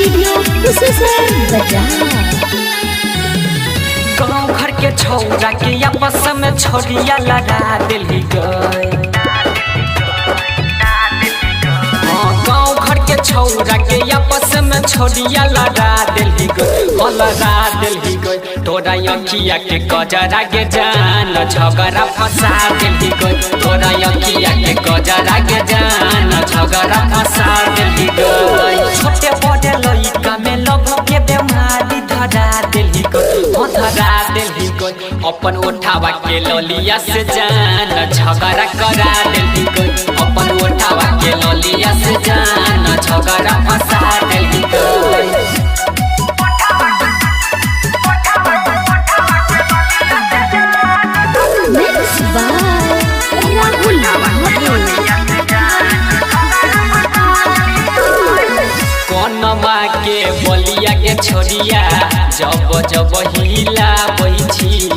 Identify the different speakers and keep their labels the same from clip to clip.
Speaker 1: Studio Kusheshwar बाजार।
Speaker 2: गाँव घर के छौरा के आपस में छोरिया लड़ा दिली गई। गाँव घर के छौरा के आपस में छोरिया लड़ा दिली गई, लड़ा दिली गई। तोरा अखिया के गजरा के जान झगड़ा फंसा दिली गई। तोरा अखिया के गजरा के जान झगड़ा फंसा दिली गई। छोटे बड़े लइका में लव के बेमारी धरा दिली गई, धरा दिली गई। अपन उठावा के ललिया से जान झगड़ा करा दिली गई। अपन उठावा के ललिया से जान झगड़ा फंसा दिली गई। कनमा के बलिया के छोरिया जब जब हिला बैठी,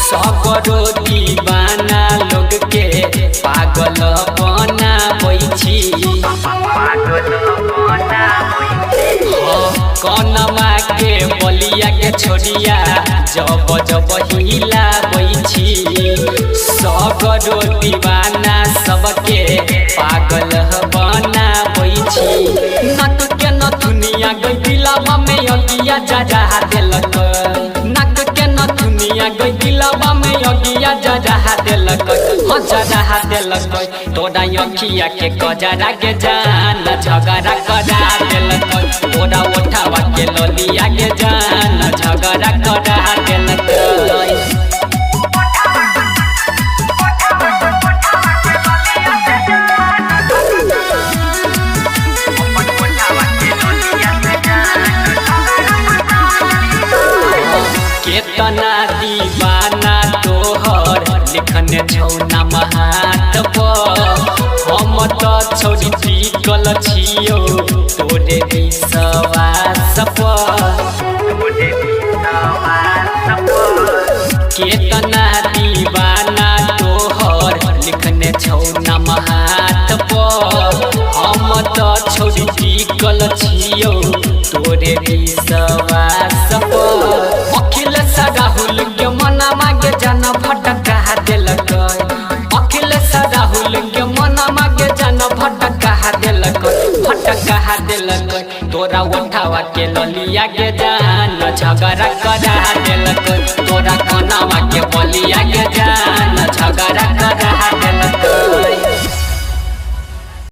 Speaker 2: सगरो दीवाना लोग के पागल बना बैठी। कनमा के बलिया के छोरिया जब जब हिला बैठी, सगरो दीवाना सबके पागल बना बैठी। नक के नथुनिया गई दिलावा में अगिया जरा दिलक, नक के नथुनिया गई दिलावा में अगिया जरा दिलक, जरा दिलक। तोरा अखिया के गजरा के जान झगड़ा करा दिलक। तोरा उठावा के ललिया के जान झगड़ा करा दिलक। केतना दीवाना तोहर लिखने छौ ना हाथ पर, हम तो छोड़ी टिकल छियो तोरे विश्वास पर। केतना दीवाना तोहर लिखने छौ ना हाथ पर, हम तो छोड़ी टिकल छियो तोरे विश्वास पर। अखिलेश राहुल के मनमा के जन भटका दिलक, अखिलेश राहुल के मनमा के जन भटका दिलक, भटका दिलक। तोरा उठावा के ललिया के जान झगड़ा करा दिलक।